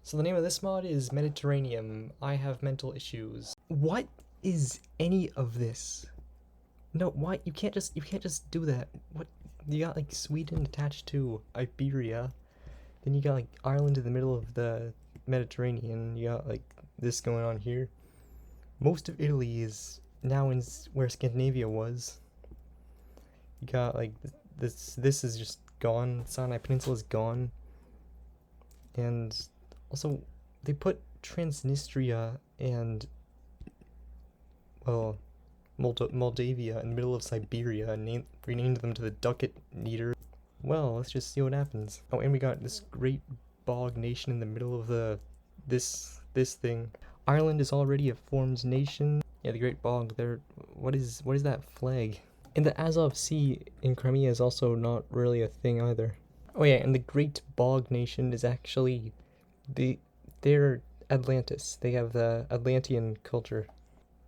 So the name of this mod is Mediterranean. I have mental issues. What is any of this? No, why you can't just do that. What you got like Sweden attached to Iberia, then you got like Ireland in the middle of the Mediterranean. You got like this going on here. Most of Italy is now in where Scandinavia was. You got like this is just gone. Sinai Peninsula is gone, and also they put Transnistria and well Moldavia in the middle of Siberia and renamed them to the Ducat Eater. Well, let's just see what happens. Oh, and we got this great bog nation in the middle of this thing. Ireland is already a formed nation. Yeah, the Great Bog there. What is that flag? And the Azov Sea in Crimea is also not really a thing either. Oh yeah, and the Great Bog Nation is actually they're Atlantis. They have the Atlantean culture.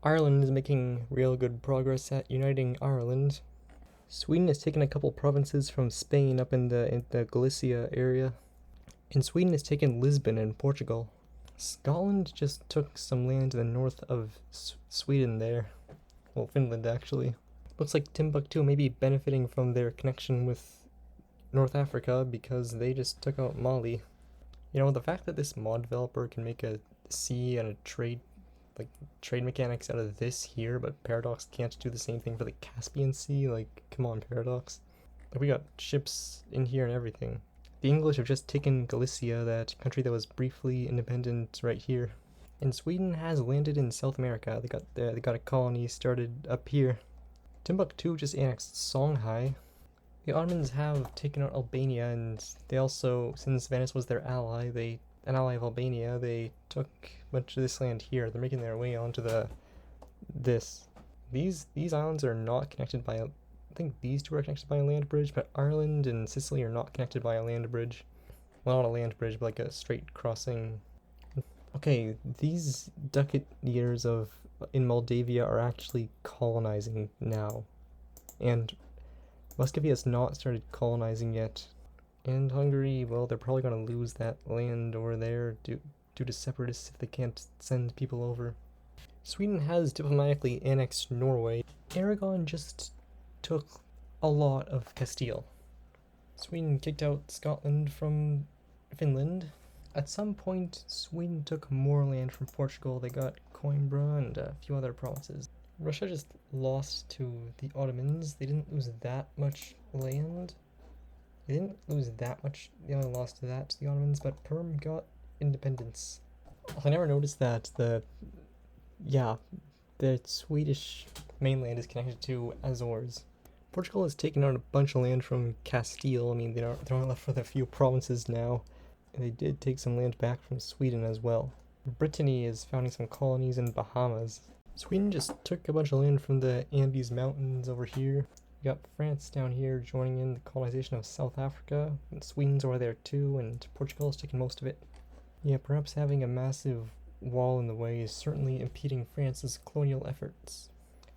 Ireland is making real good progress at uniting Ireland. Sweden has taken a couple provinces from Spain up in the Galicia area. And Sweden has taken Lisbon in Portugal. Scotland just took some land to the north of Sweden there. Well, Finland actually. Looks like Timbuktu may be benefiting from their connection with North Africa because they just took out Mali. You know, the fact that this mod developer can make a sea and a trade mechanics out of this here, but Paradox can't do the same thing for the Caspian Sea, like, come on, Paradox. Like, we got ships in here and everything. The English have just taken Galicia, that country that was briefly independent right here. And Sweden has landed in South America. They got a colony started up here. Timbuktu just annexed Songhai. The Ottomans have taken out Albania, and they also, since Venice was their ally, an ally of Albania, they took much of this land here. They're making their way onto this. These islands are not connected by I think these two are connected by a land bridge, but Ireland and Sicily are not connected by a land bridge. Well, not a land bridge, but like a straight crossing. Okay, these ducat years in Moldavia are actually colonizing now. And Muscovy has not started colonizing yet. And Hungary, well, they're probably going to lose that land over there due to separatists if they can't send people over. Sweden has diplomatically annexed Norway. Aragon just took a lot of Castile. Sweden kicked out Scotland from Finland. At some point, Sweden took more land from Portugal. They got Coimbra and a few other provinces. Russia just lost to the Ottomans. They didn't lose that much land. They didn't lose that much. They only lost that to the Ottomans, but Perm got independence. I never noticed that the Swedish mainland is connected to Azores. Portugal has taken out a bunch of land from Castile. I mean, they're only left with a few provinces now. And they did take some land back from Sweden as well. Brittany is founding some colonies in Bahamas. Sweden just took a bunch of land from the Andes Mountains over here. You got France down here joining in the colonization of South Africa. And Sweden's over there too, and Portugal has taken most of it. Yeah, perhaps having a massive wall in the way is certainly impeding France's colonial efforts.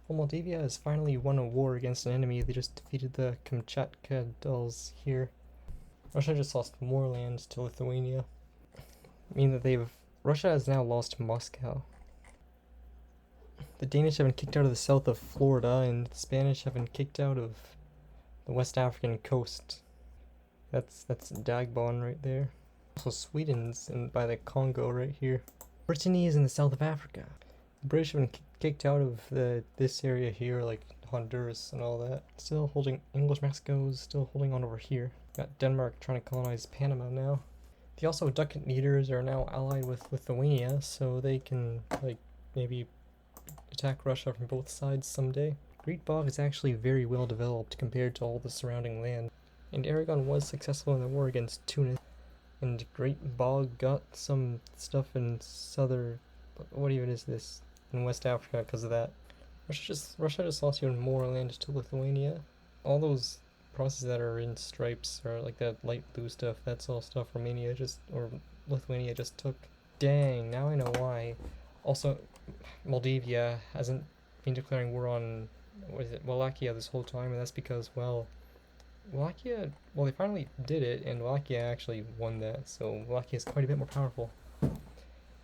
Well, Moldavia has finally won a war against an enemy. They just defeated the Kamchatka Dulls here. Russia just lost more land to Lithuania. Russia has now lost Moscow. The Danish have been kicked out of the south of Florida, and the Spanish have been kicked out of the West African coast. That's Dagbon right there. Also Sweden's by the Congo right here. Brittany is in the south of Africa. The British have been kicked out of this area here, like Honduras and all that. Still holding English Mexico's still holding on over here. Got Denmark trying to colonize Panama now. The also Ducat Eaters are now allied with Lithuania, so they can maybe attack Russia from both sides someday. Great Bog is actually very well developed compared to all the surrounding land. And Aragon was successful in the war against Tunis. And Great Bog got some stuff in what even is this? In West Africa because of that. Russia just lost even more land to Lithuania. All those provinces that are in stripes or like that light blue stuff, that's all stuff Lithuania just took. Dang, now I know why. Also, Moldavia hasn't been declaring war on Wallachia this whole time, and that's because, Wallachia, they finally did it, and Wallachia actually won that, so Wallachia is quite a bit more powerful.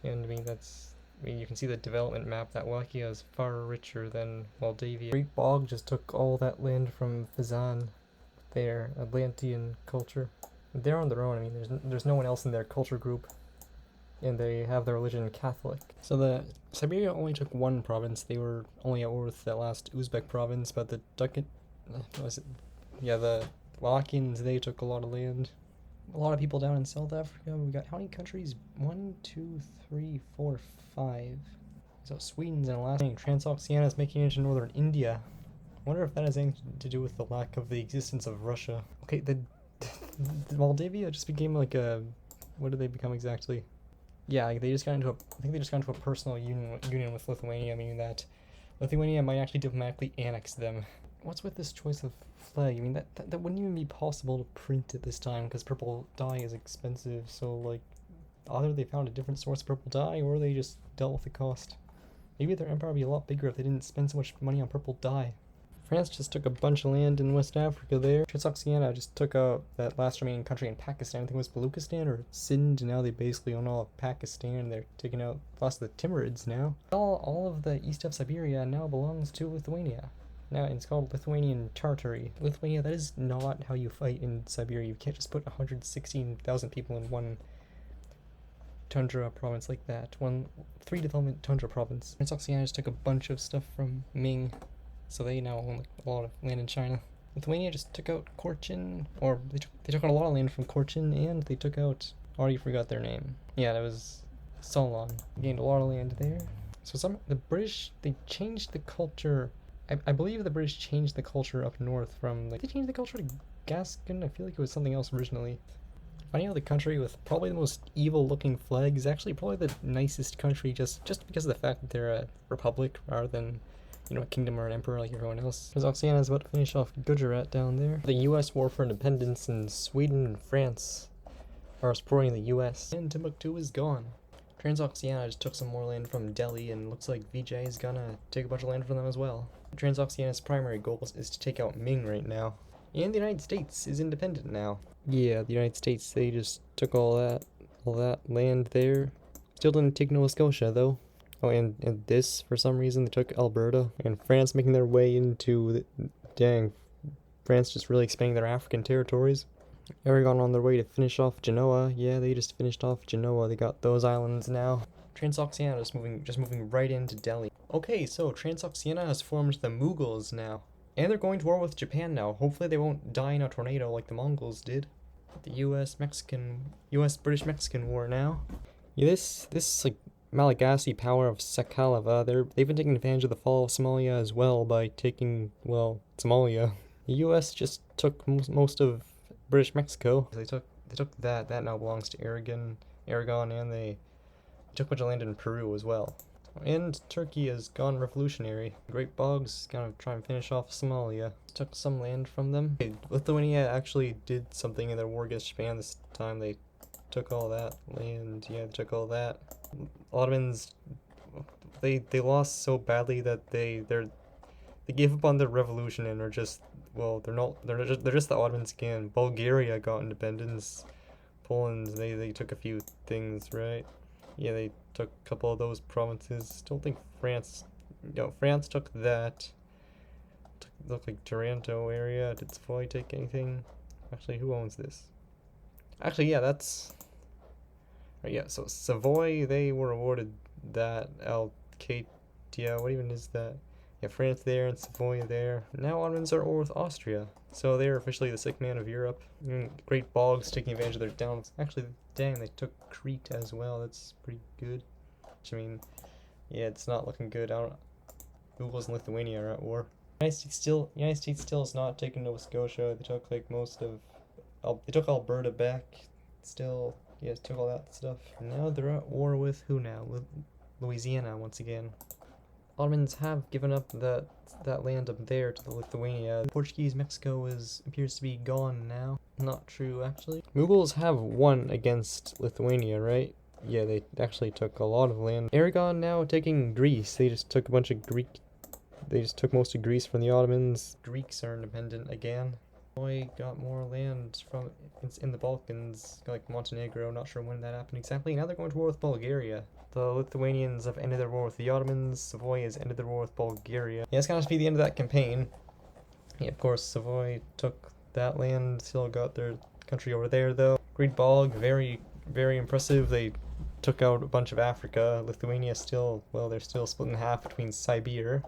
And I mean, you can see the development map that Wallachia is far richer than Moldavia. Great Bog just took all that land from Fazan, their Atlantean culture. They're on their own. I mean, there's no one else in their culture group, and they have their religion Catholic. So the Siberia only took one province. They were only at war with that last Uzbek province, but the the Wallachians, they took a lot of land. A lot of people down in South Africa. We got how many countries? 1, 2, 3, 4, 5. So Sweden's in Alaska. Transoxiana is making it into northern India. I wonder if that has anything to do with the lack of the existence of Russia. Okay, the Moldavia just became like a, what did they become exactly? Yeah, like they just got into a personal union with Lithuania, meaning that Lithuania might actually diplomatically annex them. What's with this choice of flag? I mean, that wouldn't even be possible to print at this time because purple dye is expensive. So like, either they found a different source of purple dye or they just dealt with the cost. Maybe their empire would be a lot bigger if they didn't spend so much money on purple dye. France just took a bunch of land in West Africa there. Transoxiana just took out that last remaining country in Pakistan. I think it was Baluchistan or Sindh. Now they basically own all of Pakistan. They're taking out lots of the Timurids now. All of the east of Siberia now belongs to Lithuania. Now it's called Lithuanian Tartary. Lithuania, that is not how you fight in Siberia. You can't just put 116,000 people in one tundra province like that. Three development tundra province. Transoxiana just took a bunch of stuff from Ming. So they now own a lot of land in China. Lithuania just took out Korchin, or they took out a lot of land from Korchin, and they took out, already forgot their name. Yeah, that was Solon. Gained a lot of land there. So the British, they changed the culture. I believe the British changed the culture up north from, like, they changed the culture to Gascon? I feel like it was something else originally. Finding out the country with probably the most evil looking flag is actually probably the nicest country just because of the fact that they're a republic rather than, you know, a kingdom or an emperor like everyone else. Transoxiana is about to finish off Gujarat down there. The US War for Independence, and Sweden and France are supporting the US. And Timbuktu is gone. Transoxiana just took some more land from Delhi, and looks like Vijay is gonna take a bunch of land from them as well. Transoxiana's primary goal is to take out Ming right now. And the United States is independent now. Yeah, the United States, they just took all that land there. Still didn't take Nova Scotia though. Oh, and this, for some reason, they took Alberta. And France making their way into France just really expanding their African territories. Aragon on their way to finish off Genoa. Yeah, they just finished off Genoa. They got those islands now. Transoxiana is moving right into Delhi. Okay, so Transoxiana has formed the Mughals now. And they're going to war with Japan now. Hopefully they won't die in a tornado like the Mongols did. The US-British-Mexican war now. Yeah, this like Malagasy power of Sakalava, they've been taking advantage of the fall of Somalia as well by taking, well, Somalia. The US just took most of British Mexico. They took that now belongs to Aragon, and they took a bunch of land in Peru as well. And Turkey has gone revolutionary. Great Bog's gonna try and finish off Somalia. Took some land from them. Lithuania actually did something in their war against Japan this time. They took all that land. Yeah, they took all that. Ottomans, they lost so badly that they gave up on their revolution and are just, well, they're just the Ottomans again. Bulgaria got independence. Poland, they took a few things, right? Yeah, they took a couple of those provinces. Don't think France took that. Looked like Taranto area. Did Savoy take anything? Actually, who owns this? Actually, yeah, that's... Right, yeah, so Savoy, they were awarded that. Alcatia, what even is that? Yeah, France there and Savoy there. Now Ottomans are at war with Austria. So they're officially the sick man of Europe. Great Bogs taking advantage of their downs. Actually, dang, they took Crete as well. That's pretty good. Which, I mean, yeah, it's not looking good. Mughals and Lithuania are at war. United States still has not taken Nova Scotia. They took like most of, they took Alberta back. Still, yeah, took all that stuff. And now they're at war with who now? Louisiana once again. Ottomans have given up that land up there to the Lithuania. Portuguese Mexico appears to be gone now. Not true, actually. Mughals have won against Lithuania, right? Yeah, they actually took a lot of land. Aragon now taking Greece. They just took most of Greece from the Ottomans. Greeks are independent again. Savoy got more land from in the Balkans, like Montenegro. Not sure when that happened exactly. Now they're going to war with Bulgaria. The Lithuanians have ended their war with the Ottomans. Savoy has ended their war with Bulgaria. Yeah, it's gonna have to be the end of that campaign. Yeah, of course, Savoy took that land. Still got their country over there, though. Great Bog, very, very impressive. They took out a bunch of Africa. Lithuania still, well, they're still split in half between Siberia.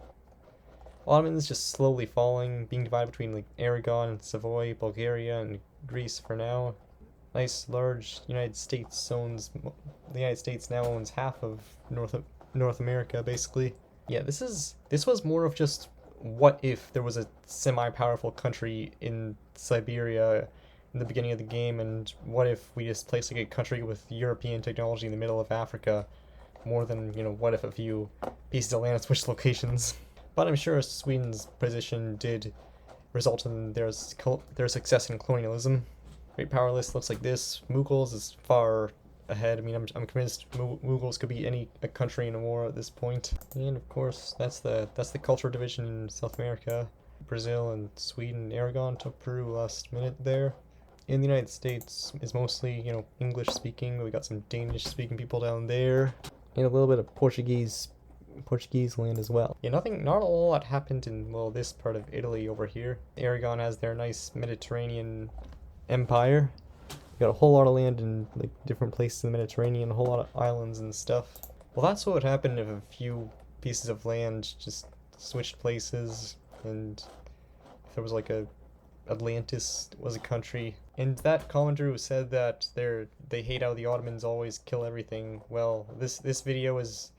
Ottomans just slowly falling, being divided between like Aragon and Savoy, Bulgaria, and Greece for now. Nice large United States owns. The United States now owns half of North America, basically. Yeah, this was more of just what if there was a semi-powerful country in Siberia in the beginning of the game, and what if we just placed like a country with European technology in the middle of Africa, more than, you know, what if a few pieces of land switched locations. But I'm sure Sweden's position did result in their success in colonialism. Great power list looks like this. Mughals is far ahead. I mean, I'm convinced Mughals could beat any a country in a war at this point. And of course, that's the cultural division in South America. Brazil and Sweden. Aragon took Peru last minute there. In the United States is mostly, you know, English speaking. We got some Danish speaking people down there, and a little bit of Portuguese land as well. Yeah, not a lot happened in, well, this part of Italy over here. Aragon has their nice Mediterranean empire. We got a whole lot of land in like different places in the Mediterranean, a whole lot of islands and stuff. Well, that's what would happen if a few pieces of land just switched places, and if there was like a Atlantis was a country. And that commenter who said that they hate how the Ottomans always kill everything. Well, this video is,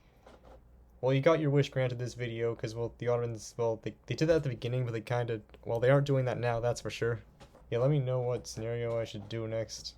well, you got your wish granted this video, because, well, the Ottomans, well, they did that at the beginning, but they kind of, well, they aren't doing that now, that's for sure. Yeah, let me know what scenario I should do next.